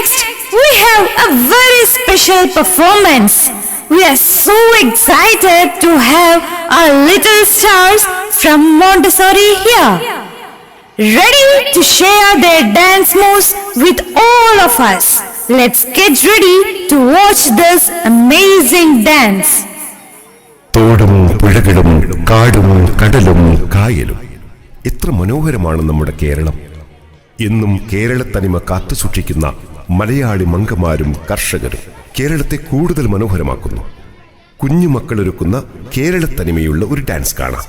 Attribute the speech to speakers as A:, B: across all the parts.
A: next, we have a very special performance. We are so excited to have our little stars from Montessori here, ready to share their dance moves with all of us. Let's get ready to watch this amazing dance.
B: തോടും പുഴകളും കാടും കടലും കായലും എത്ര മനോഹരമാണ് നമ്മുടെ കേരളം. എന്നും കേരളത്തനിമ കാത്തുസൂക്ഷിക്കുന്ന മലയാളി മംഗമാരും കർഷകരും കേരളത്തെ കൂടുതൽ മനോഹരമാക്കുന്നു. കുഞ്ഞുമക്കളൊരുക്കുന്ന കേരളത്തനിമയുള്ള ഒരു ഡാൻസ് കാണാം.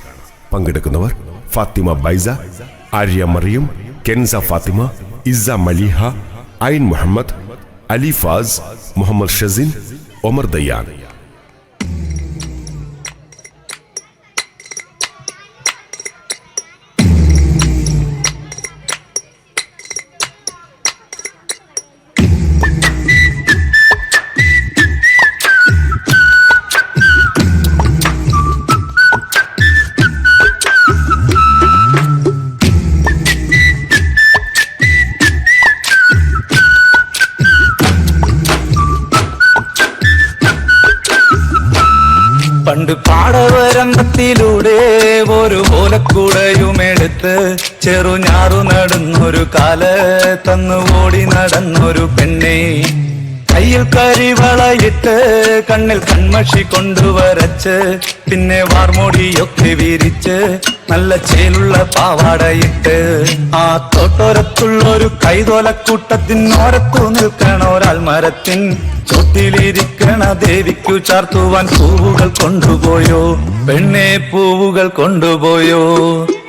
B: പങ്കെടുക്കുന്നവർ ഫാത്തിമ ബൈസ, ആര്യ മറിയം, കെൻസ ഫാത്തിമ, ഇസ മലിഹ, ഐൻ മുഹമ്മദ്, അലി ഫാസ്, മുഹമ്മദ് ഷസിൻ, ഒമർ ദയ്യാൻ.
C: പണ്ട് പാടവരമ്പത്തിലൂടെ ഒരു ഓലക്കുടയുമെടുത്ത് ചെറുഞാറു നടന്നൊരു കാലത്തന്ന് ഓടി നടന്നൊരു പെണ്ണെ, കയ്യിൽ കരിവളയിട്ട് കണ്ണിൽ കൺമഷി കൊണ്ടുവരച്ച് പിന്നെ വാർമോടിയൊക്കെ വിരിച്ച് നല്ല ചേലുള്ള പാവാടയിട്ട് ആ തോട്ടോരത്തുള്ളൊരു കൈതോലക്കൂട്ടത്തിനോരത്തു നിൽക്കണ ഒരാൾ മരത്തിൻ ചോട്ടിലിരിക്കണ ദേവിക്കു ചാർത്തുവാൻ പൂവുകൾ കൊണ്ടുപോയോ പെണ്ണെ, പൂവുകൾ കൊണ്ടുപോയോ.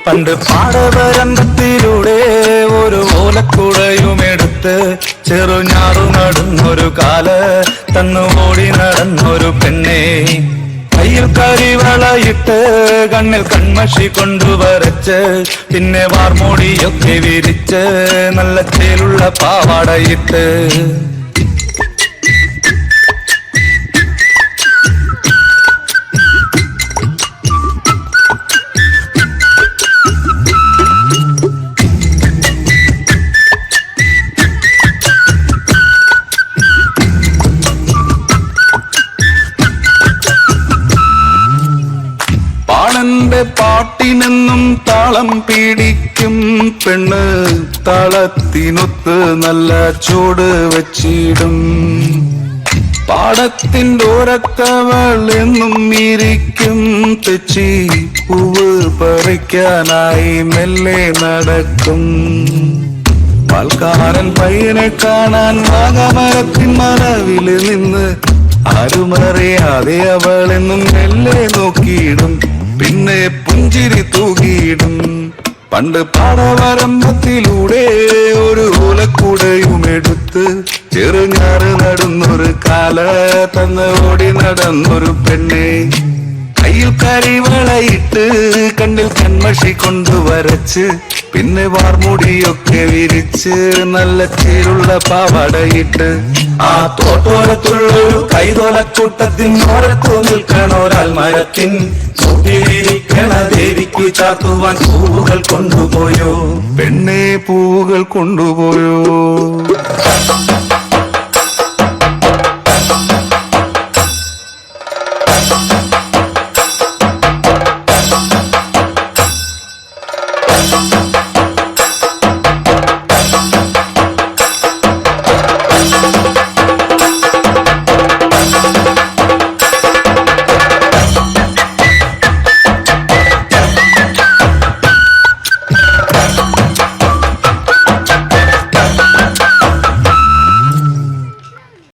C: പണ്ട് പാടവരമ്പത്തിലൂടെ ഒരു ഓലക്കുടയുമെടുത്ത് ചെറുഞാറു നടന്നൊരു കാല തന്നു ഓടി നടന്നൊരു പെണ്ണെ, കയ്യിൽ കരിവളയിട്ട് കണ്ണിൽ കൺമഷി കൊണ്ടുവരച്ച് പിന്നെ വാർമോടിയൊക്കെ വിരിച്ച് നല്ല ചേലുള്ള പാവാടയിട്ട് പാണന്റെ പാട്ടിനെന്നും താളം പിടിക്കും പെണ്ണ്, താളത്തിനൊത്ത് നല്ല ചൂട് വച്ചിടും. പാടത്തിൻ്റെ ഓരത്തവൾ എന്നും ഇരിക്കും തെച്ചി പൂവ് പറിക്കാനായി മെല്ലെ നടക്കും. പാൽക്കാരൻ പയ്യനെ കാണാൻ വാഗമരത്തിൻ മറവിൽ നിന്ന് ആരുമറിയാതെ അവളെന്നും മെല്ലെ നോക്കിയിടും പിന്നെ പുഞ്ചിരി തൂകിയിടും. പണ്ട് പാടവരമ്പത്തിലൂടെ ഒരു ഓലക്കുടയുമെടുത്ത് ചെറുഞാറ് നടന്നൊരു കാല തന്ന് ഓടി നടന്നൊരു പെണ്ണെ, കയ്യിൽ കരിവളയിട്ട് കണ്ണിൽ കൺമഷി കൊണ്ടുവരച്ച് പിന്നെ വാർമുടിയൊക്കെ വിരിച്ച് നല്ല ചേലുള്ള പാവാടയിട്ട് ആ തോട്ടോരത്തുള്ളൊരു കൈതോലക്കൂട്ടത്തിനോരത്തു നിൽക്കണ ഒരാൾ മരത്തിൻ ചോട്ടിലിരിക്കണ ദേവിക്ക് ചാർത്തുവാൻ പൂവുകൾ കൊണ്ടുപോയോ പെണ്ണെ, പൂവുകൾ കൊണ്ടുപോയോ.